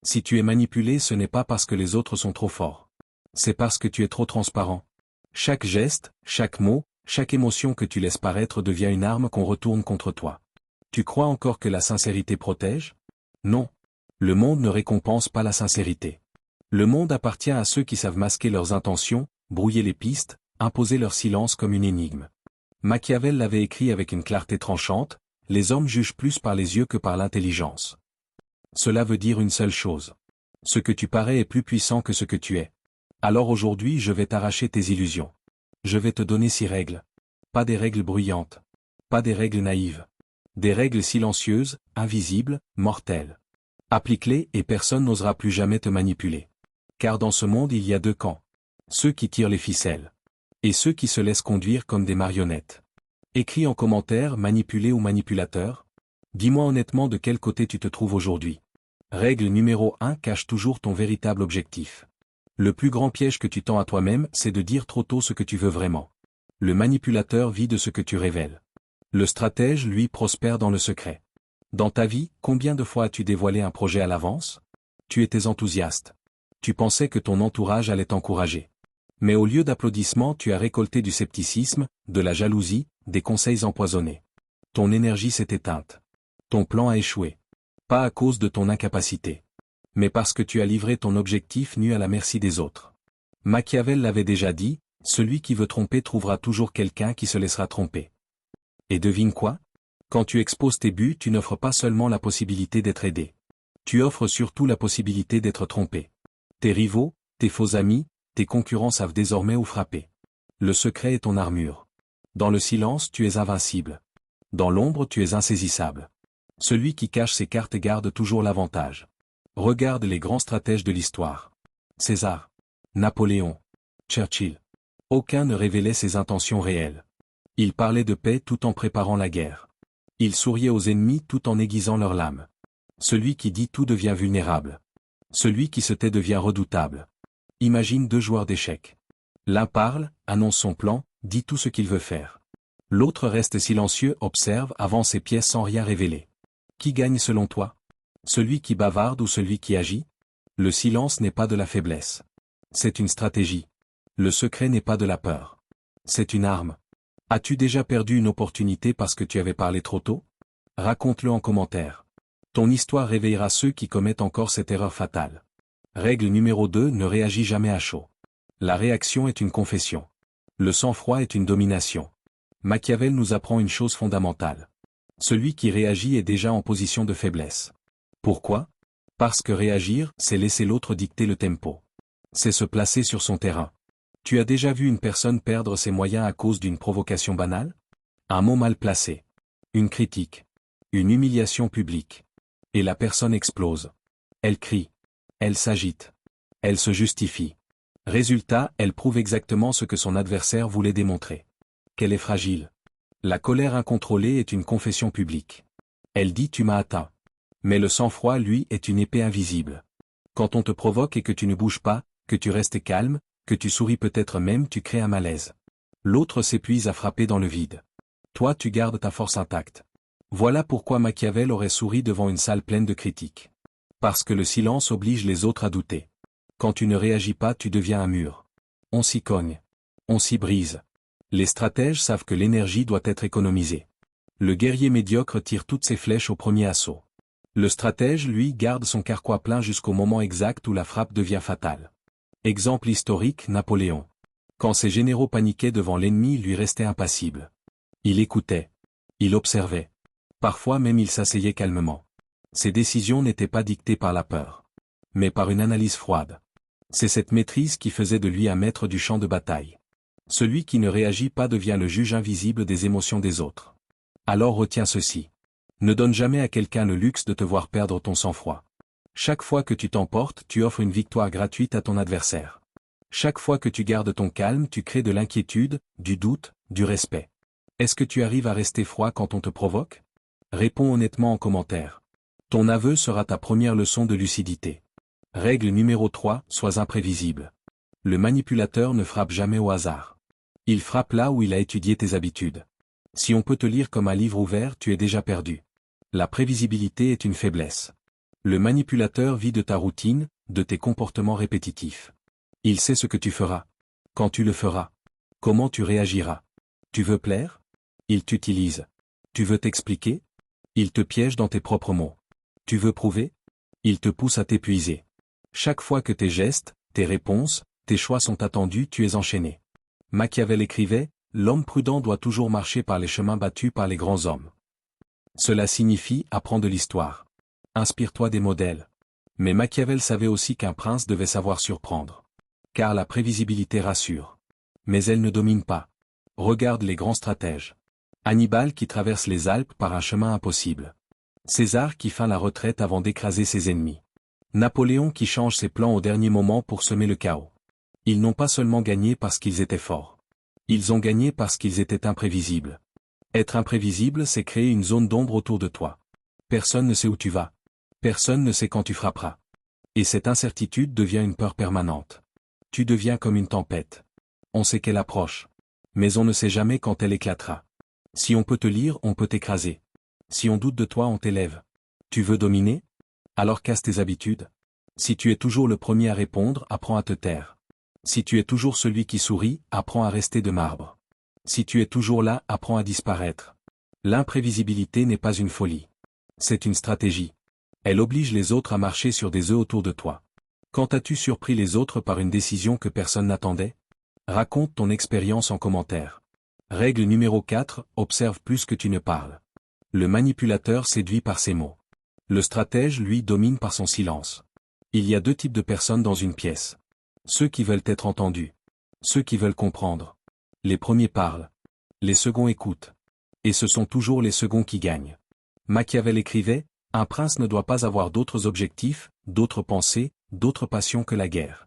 Si tu es manipulé, ce n'est pas parce que les autres sont trop forts. C'est parce que tu es trop transparent. Chaque geste, chaque mot, chaque émotion que tu laisses paraître devient une arme qu'on retourne contre toi. Tu crois encore que la sincérité protège? Non. Le monde ne récompense pas la sincérité. Le monde appartient à ceux qui savent masquer leurs intentions, brouiller les pistes, imposer leur silence comme une énigme. Machiavel l'avait écrit avec une clarté tranchante, les hommes jugent plus par les yeux que par l'intelligence. Cela veut dire une seule chose. Ce que tu parais est plus puissant que ce que tu es. Alors aujourd'hui je vais t'arracher tes illusions. Je vais te donner 6 règles. Pas des règles bruyantes. Pas des règles naïves. Des règles silencieuses, invisibles, mortelles. Applique-les et personne n'osera plus jamais te manipuler. Car dans ce monde il y a 2 camps. Ceux qui tirent les ficelles. Et ceux qui se laissent conduire comme des marionnettes. Écris en commentaire manipulé ou manipulateur. Dis-moi honnêtement de quel côté tu te trouves aujourd'hui. Règle numéro 1, cache toujours ton véritable objectif. Le plus grand piège que tu tends à toi-même, c'est de dire trop tôt ce que tu veux vraiment. Le manipulateur vit de ce que tu révèles. Le stratège, lui, prospère dans le secret. Dans ta vie, combien de fois as-tu dévoilé un projet à l'avance? Tu étais enthousiaste. Tu pensais que ton entourage allait t'encourager. Mais au lieu d'applaudissements, tu as récolté du scepticisme, de la jalousie, des conseils empoisonnés. Ton énergie s'est éteinte. Ton plan a échoué. Pas à cause de ton incapacité. Mais parce que tu as livré ton objectif nu à la merci des autres. Machiavel l'avait déjà dit, celui qui veut tromper trouvera toujours quelqu'un qui se laissera tromper. Et devine quoi? Quand tu exposes tes buts, tu n'offres pas seulement la possibilité d'être aidé. Tu offres surtout la possibilité d'être trompé. Tes rivaux, tes faux amis, tes concurrents savent désormais où frapper. Le secret est ton armure. Dans le silence, tu es invincible. Dans l'ombre, tu es insaisissable. Celui qui cache ses cartes garde toujours l'avantage. Regarde les grands stratèges de l'histoire. César, Napoléon, Churchill. Aucun ne révélait ses intentions réelles. Il parlait de paix tout en préparant la guerre. Il souriait aux ennemis tout en aiguisant leur lame. Celui qui dit tout devient vulnérable. Celui qui se tait devient redoutable. Imagine 2 joueurs d'échecs. L'un parle, annonce son plan, dit tout ce qu'il veut faire. L'autre reste silencieux, observe, avance ses pièces sans rien révéler. Qui gagne selon toi? Celui qui bavarde ou celui qui agit? Le silence n'est pas de la faiblesse. C'est une stratégie. Le secret n'est pas de la peur. C'est une arme. As-tu déjà perdu une opportunité parce que tu avais parlé trop tôt? Raconte-le en commentaire. Ton histoire réveillera ceux qui commettent encore cette erreur fatale. Règle numéro 2, ne réagis jamais à chaud. La réaction est une confession. Le sang-froid est une domination. Machiavel nous apprend une chose fondamentale. Celui qui réagit est déjà en position de faiblesse. Pourquoi? Parce que réagir, c'est laisser l'autre dicter le tempo. C'est se placer sur son terrain. Tu as déjà vu une personne perdre ses moyens à cause d'une provocation banale? Un mot mal placé. Une critique. Une humiliation publique. Et la personne explose. Elle crie. Elle s'agite. Elle se justifie. Résultat, elle prouve exactement ce que son adversaire voulait démontrer. Qu'elle est fragile. La colère incontrôlée est une confession publique. Elle dit tu m'as atteint. Mais le sang-froid, lui, est une épée invisible. Quand on te provoque et que tu ne bouges pas, que tu restes calme, que tu souris peut-être même, tu crées un malaise. L'autre s'épuise à frapper dans le vide. Toi tu gardes ta force intacte. Voilà pourquoi Machiavel aurait souri devant une salle pleine de critiques. Parce que le silence oblige les autres à douter. Quand tu ne réagis pas, tu deviens un mur. On s'y cogne. On s'y brise. Les stratèges savent que l'énergie doit être économisée. Le guerrier médiocre tire toutes ses flèches au premier assaut. Le stratège, lui, garde son carquois plein jusqu'au moment exact où la frappe devient fatale. Exemple historique, Napoléon. Quand ses généraux paniquaient devant l'ennemi, il lui restait impassible. Il écoutait. Il observait. Parfois même il s'asseyait calmement. Ses décisions n'étaient pas dictées par la peur, mais par une analyse froide. C'est cette maîtrise qui faisait de lui un maître du champ de bataille. Celui qui ne réagit pas devient le juge invisible des émotions des autres. Alors retiens ceci. Ne donne jamais à quelqu'un le luxe de te voir perdre ton sang-froid. Chaque fois que tu t'emportes, tu offres une victoire gratuite à ton adversaire. Chaque fois que tu gardes ton calme, tu crées de l'inquiétude, du doute, du respect. Est-ce que tu arrives à rester froid quand on te provoque? Réponds honnêtement en commentaire. Ton aveu sera ta première leçon de lucidité. Règle numéro 3, sois imprévisible. Le manipulateur ne frappe jamais au hasard. Il frappe là où il a étudié tes habitudes. Si on peut te lire comme un livre ouvert, tu es déjà perdu. La prévisibilité est une faiblesse. Le manipulateur vit de ta routine, de tes comportements répétitifs. Il sait ce que tu feras. Quand tu le feras. Comment tu réagiras. Tu veux plaire? Il t'utilise. Tu veux t'expliquer? Il te piège dans tes propres mots. Tu veux prouver? Il te pousse à t'épuiser. Chaque fois que tes gestes, tes réponses, tes choix sont attendus, tu es enchaîné. Machiavel écrivait, l'homme prudent doit toujours marcher par les chemins battus par les grands hommes. Cela signifie, apprends de l'histoire. Inspire-toi des modèles. Mais Machiavel savait aussi qu'un prince devait savoir surprendre. Car la prévisibilité rassure. Mais elle ne domine pas. Regarde les grands stratèges. Hannibal qui traverse les Alpes par un chemin impossible. César qui feint la retraite avant d'écraser ses ennemis. Napoléon qui change ses plans au dernier moment pour semer le chaos. Ils n'ont pas seulement gagné parce qu'ils étaient forts. Ils ont gagné parce qu'ils étaient imprévisibles. Être imprévisible, c'est créer une zone d'ombre autour de toi. Personne ne sait où tu vas. Personne ne sait quand tu frapperas. Et cette incertitude devient une peur permanente. Tu deviens comme une tempête. On sait qu'elle approche. Mais on ne sait jamais quand elle éclatera. Si on peut te lire, on peut t'écraser. Si on doute de toi, on t'élève. Tu veux dominer? Alors casse tes habitudes. Si tu es toujours le premier à répondre, apprends à te taire. Si tu es toujours celui qui sourit, apprends à rester de marbre. Si tu es toujours là, apprends à disparaître. L'imprévisibilité n'est pas une folie. C'est une stratégie. Elle oblige les autres à marcher sur des œufs autour de toi. Quand as-tu surpris les autres par une décision que personne n'attendait? Raconte ton expérience en commentaire. Règle numéro 4, observe plus que tu ne parles. Le manipulateur séduit par ses mots. Le stratège, lui, domine par son silence. Il y a deux types de personnes dans une pièce. Ceux qui veulent être entendus. Ceux qui veulent comprendre. Les premiers parlent. Les seconds écoutent. Et ce sont toujours les seconds qui gagnent. Machiavel écrivait, un prince ne doit pas avoir d'autres objectifs, d'autres pensées, d'autres passions que la guerre.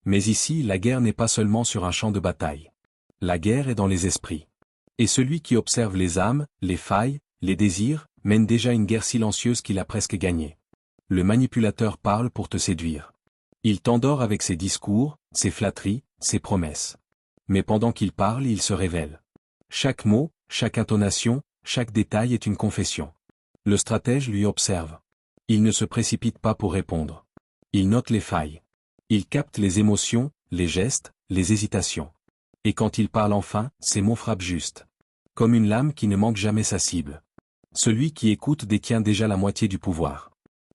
Mais ici, la guerre n'est pas seulement sur un champ de bataille. La guerre est dans les esprits. Et celui qui observe les âmes, les failles, les désirs, mène déjà une guerre silencieuse qu'il a presque gagnée. Le manipulateur parle pour te séduire. Il t'endort avec ses discours, ses flatteries, ses promesses. Mais pendant qu'il parle, il se révèle. Chaque mot, chaque intonation, chaque détail est une confession. Le stratège lui observe. Il ne se précipite pas pour répondre. Il note les failles. Il capte les émotions, les gestes, les hésitations. Et quand il parle enfin, ses mots frappent juste. Comme une lame qui ne manque jamais sa cible. Celui qui écoute détient déjà la moitié du pouvoir.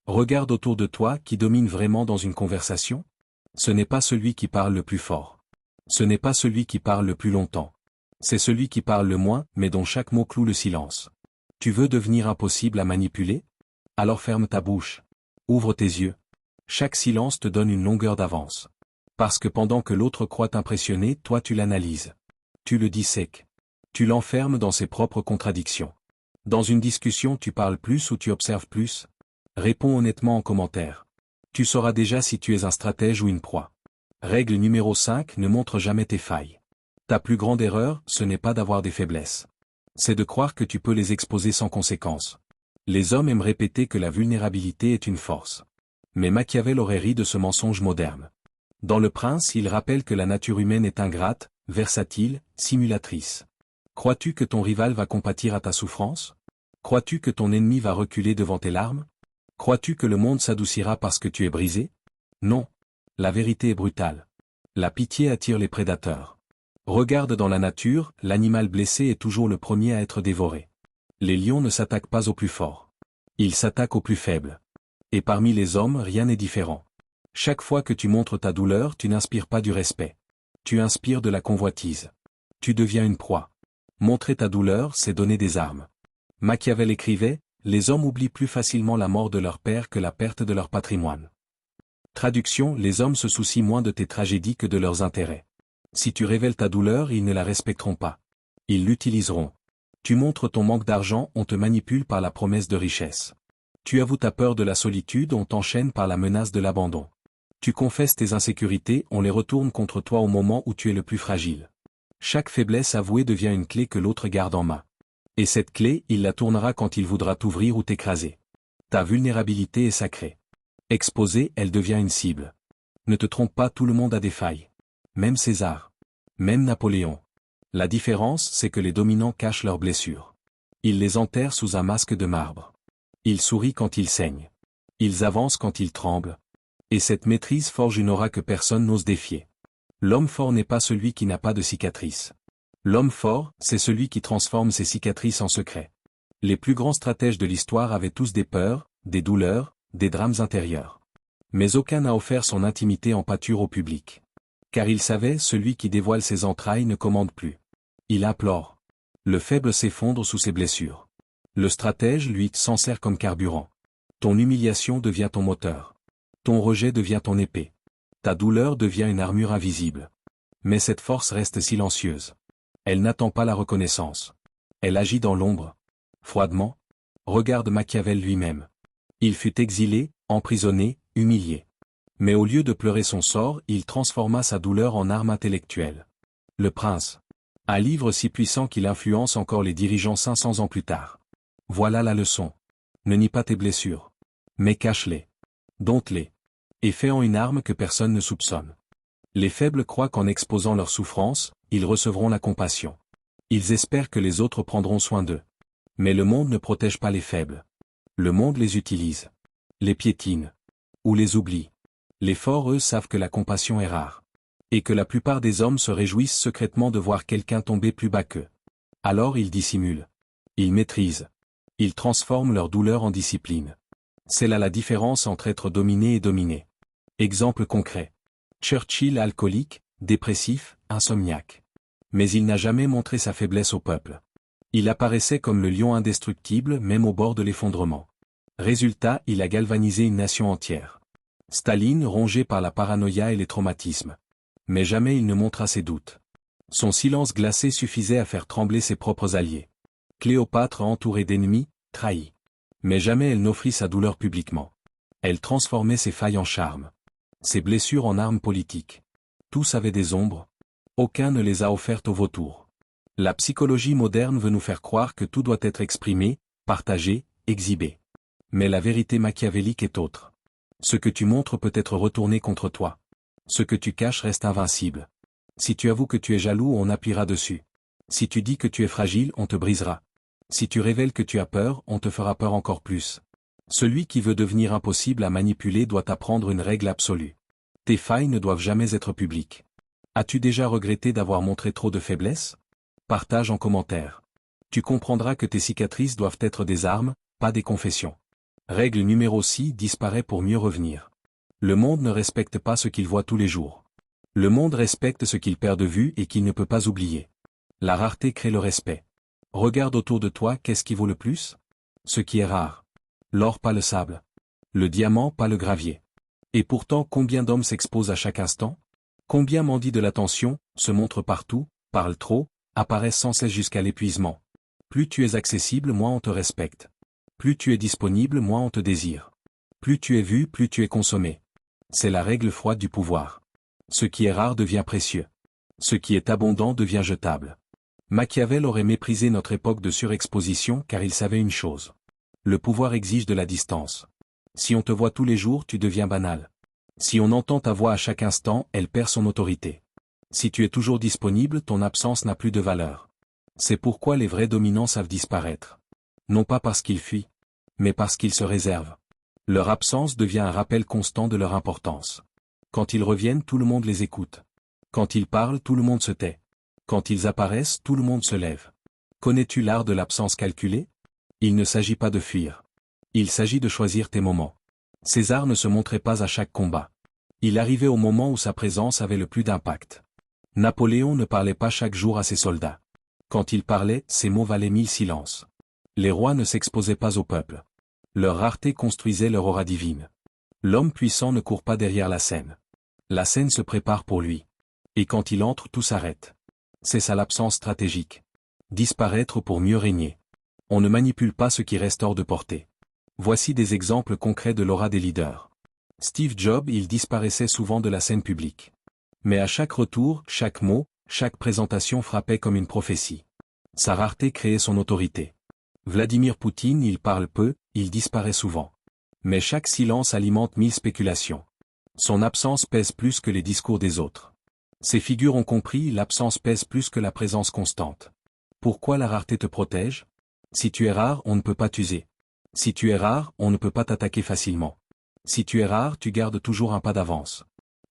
Regarde autour de toi qui domine vraiment dans une conversation. Ce n'est pas celui qui parle le plus fort. Ce n'est pas celui qui parle le plus longtemps. C'est celui qui parle le moins, mais dont chaque mot cloue le silence. Tu veux devenir impossible à manipuler? Alors ferme ta bouche. Ouvre tes yeux. Chaque silence te donne une longueur d'avance. Parce que pendant que l'autre croit impressionné, toi tu l'analyses. Tu le dissèques. Tu l'enfermes dans ses propres contradictions. Dans une discussion, tu parles plus ou tu observes plus? Réponds honnêtement en commentaire. Tu sauras déjà si tu es un stratège ou une proie. Règle numéro 5, ne montre jamais tes failles. Ta plus grande erreur, ce n'est pas d'avoir des faiblesses. C'est de croire que tu peux les exposer sans conséquence. Les hommes aiment répéter que la vulnérabilité est une force. Mais Machiavel aurait ri de ce mensonge moderne. Dans Le Prince, il rappelle que la nature humaine est ingrate, versatile, simulatrice. Crois-tu que ton rival va compatir à ta souffrance? Crois-tu que ton ennemi va reculer devant tes larmes? Crois-tu que le monde s'adoucira parce que tu es brisé? Non. La vérité est brutale. La pitié attire les prédateurs. Regarde dans la nature, l'animal blessé est toujours le premier à être dévoré. Les lions ne s'attaquent pas aux plus forts. Ils s'attaquent aux plus faibles. Et parmi les hommes, rien n'est différent. Chaque fois que tu montres ta douleur, tu n'inspires pas du respect. Tu inspires de la convoitise. Tu deviens une proie. Montrer ta douleur, c'est donner des armes. Machiavel écrivait, les hommes oublient plus facilement la mort de leur père que la perte de leur patrimoine. Traduction, les hommes se soucient moins de tes tragédies que de leurs intérêts. Si tu révèles ta douleur, ils ne la respecteront pas. Ils l'utiliseront. Tu montres ton manque d'argent, on te manipule par la promesse de richesse. Tu avoues ta peur de la solitude, on t'enchaîne par la menace de l'abandon. Tu confesses tes insécurités, on les retourne contre toi au moment où tu es le plus fragile. Chaque faiblesse avouée devient une clé que l'autre garde en main. Et cette clé, il la tournera quand il voudra t'ouvrir ou t'écraser. Ta vulnérabilité est sacrée. Exposée, elle devient une cible. Ne te trompe pas, tout le monde a des failles. Même César. Même Napoléon. La différence, c'est que les dominants cachent leurs blessures. Ils les enterrent sous un masque de marbre. Ils sourient quand ils saignent. Ils avancent quand ils tremblent. Et cette maîtrise forge une aura que personne n'ose défier. L'homme fort n'est pas celui qui n'a pas de cicatrices. L'homme fort, c'est celui qui transforme ses cicatrices en secrets. Les plus grands stratèges de l'histoire avaient tous des peurs, des douleurs, des drames intérieurs. Mais aucun n'a offert son intimité en pâture au public. Car il savait, celui qui dévoile ses entrailles ne commande plus. Il implore. Le faible s'effondre sous ses blessures. Le stratège, lui, s'en sert comme carburant. Ton humiliation devient ton moteur. Ton rejet devient ton épée. Ta douleur devient une armure invisible. Mais cette force reste silencieuse. Elle n'attend pas la reconnaissance. Elle agit dans l'ombre. Froidement. Regarde Machiavel lui-même. Il fut exilé, emprisonné, humilié. Mais au lieu de pleurer son sort, il transforma sa douleur en arme intellectuelle. Le Prince. Un livre si puissant qu'il influence encore les dirigeants 500 ans plus tard. Voilà la leçon. Ne nie pas tes blessures. Mais cache-les. Dompte-les. Et fais-en une arme que personne ne soupçonne. Les faibles croient qu'en exposant leurs souffrances, ils recevront la compassion. Ils espèrent que les autres prendront soin d'eux. Mais le monde ne protège pas les faibles. Le monde les utilise. Les piétine. Ou les oublie. Les forts, eux, savent que la compassion est rare. Et que la plupart des hommes se réjouissent secrètement de voir quelqu'un tomber plus bas qu'eux. Alors ils dissimulent. Ils maîtrisent. Ils transforment leur douleur en discipline. C'est là la différence entre être dominé et dominé. Exemple concret. Churchill alcoolique, dépressif, insomniaque. Mais il n'a jamais montré sa faiblesse au peuple. Il apparaissait comme le lion indestructible même au bord de l'effondrement. Résultat, il a galvanisé une nation entière. Staline rongé par la paranoïa et les traumatismes. Mais jamais il ne montra ses doutes. Son silence glacé suffisait à faire trembler ses propres alliés. Cléopâtre entourée d'ennemis, trahie. Mais jamais elle n'offrit sa douleur publiquement. Elle transformait ses failles en charme. Ses blessures en armes politiques. Tous avaient des ombres. Aucun ne les a offertes au vautour. La psychologie moderne veut nous faire croire que tout doit être exprimé, partagé, exhibé. Mais la vérité machiavélique est autre. Ce que tu montres peut être retourné contre toi. Ce que tu caches reste invincible. Si tu avoues que tu es jaloux, on appuiera dessus. Si tu dis que tu es fragile, on te brisera. Si tu révèles que tu as peur, on te fera peur encore plus. Celui qui veut devenir impossible à manipuler doit apprendre une règle absolue. Tes failles ne doivent jamais être publiques. As-tu déjà regretté d'avoir montré trop de faiblesse? Partage en commentaire. Tu comprendras que tes cicatrices doivent être des armes, pas des confessions. Règle numéro 6, disparaît pour mieux revenir. Le monde ne respecte pas ce qu'il voit tous les jours. Le monde respecte ce qu'il perd de vue et qu'il ne peut pas oublier. La rareté crée le respect. Regarde autour de toi, qu'est-ce qui vaut le plus? Ce qui est rare. L'or, pas le sable. Le diamant, pas le gravier. Et pourtant, combien d'hommes s'exposent à chaque instant? Combien mendient de l'attention, se montrent partout, parlent trop, apparaissent sans cesse jusqu'à l'épuisement. Plus tu es accessible, moins on te respecte. Plus tu es disponible, moins on te désire. Plus tu es vu, plus tu es consommé. C'est la règle froide du pouvoir. Ce qui est rare devient précieux. Ce qui est abondant devient jetable. Machiavel aurait méprisé notre époque de surexposition car il savait une chose. Le pouvoir exige de la distance. Si on te voit tous les jours, tu deviens banal. Si on entend ta voix à chaque instant, elle perd son autorité. Si tu es toujours disponible, ton absence n'a plus de valeur. C'est pourquoi les vrais dominants savent disparaître. Non pas parce qu'ils fuient, mais parce qu'ils se réservent. Leur absence devient un rappel constant de leur importance. Quand ils reviennent, tout le monde les écoute. Quand ils parlent, tout le monde se tait. Quand ils apparaissent, tout le monde se lève. Connais-tu l'art de l'absence calculée? Il ne s'agit pas de fuir. Il s'agit de choisir tes moments. César ne se montrait pas à chaque combat. Il arrivait au moment où sa présence avait le plus d'impact. Napoléon ne parlait pas chaque jour à ses soldats. Quand il parlait, ses mots valaient 1000 silences. Les rois ne s'exposaient pas au peuple. Leur rareté construisait leur aura divine. L'homme puissant ne court pas derrière la scène. La scène se prépare pour lui. Et quand il entre, tout s'arrête. C'est ça l'absence stratégique. Disparaître pour mieux régner. On ne manipule pas ce qui reste hors de portée. Voici des exemples concrets de l'aura des leaders. Steve Jobs, il disparaissait souvent de la scène publique. Mais à chaque retour, chaque mot, chaque présentation frappait comme une prophétie. Sa rareté créait son autorité. Vladimir Poutine, il parle peu, il disparaît souvent. Mais chaque silence alimente 1000 spéculations. Son absence pèse plus que les discours des autres. Ces figures ont compris, l'absence pèse plus que la présence constante. Pourquoi la rareté te protège? Si tu es rare, on ne peut pas t'user. Si tu es rare, on ne peut pas t'attaquer facilement. Si tu es rare, tu gardes toujours un pas d'avance.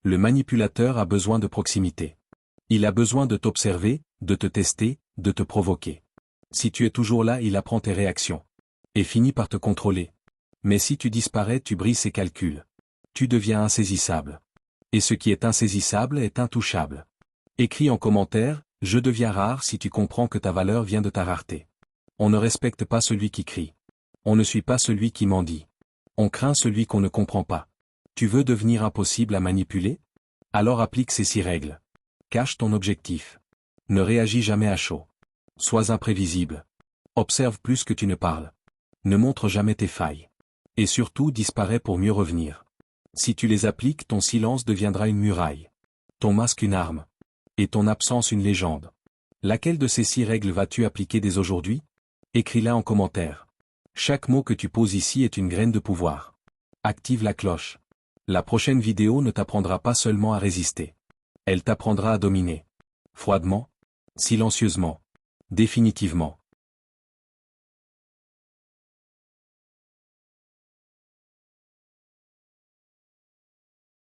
Le manipulateur a besoin de proximité. Il a besoin de t'observer, de te tester, de te provoquer. Si tu es toujours là, il apprend tes réactions. Et finit par te contrôler. Mais si tu disparais, tu brises ses calculs. Tu deviens insaisissable. Et ce qui est insaisissable est intouchable. Écris en commentaire, je deviens rare si tu comprends que ta valeur vient de ta rareté. On ne respecte pas celui qui crie. On ne suit pas celui qui mendie. On craint celui qu'on ne comprend pas. Tu veux devenir impossible à manipuler? Alors applique ces 6 règles. Cache ton objectif. Ne réagis jamais à chaud. Sois imprévisible. Observe plus que tu ne parles. Ne montre jamais tes failles. Et surtout disparais pour mieux revenir. Si tu les appliques, ton silence deviendra une muraille. Ton masque une arme. Et ton absence une légende. Laquelle de ces 6 règles vas-tu appliquer dès aujourd'hui? Écris-la en commentaire. Chaque mot que tu poses ici est une graine de pouvoir. Active la cloche. La prochaine vidéo ne t'apprendra pas seulement à résister. Elle t'apprendra à dominer. Froidement, silencieusement, définitivement.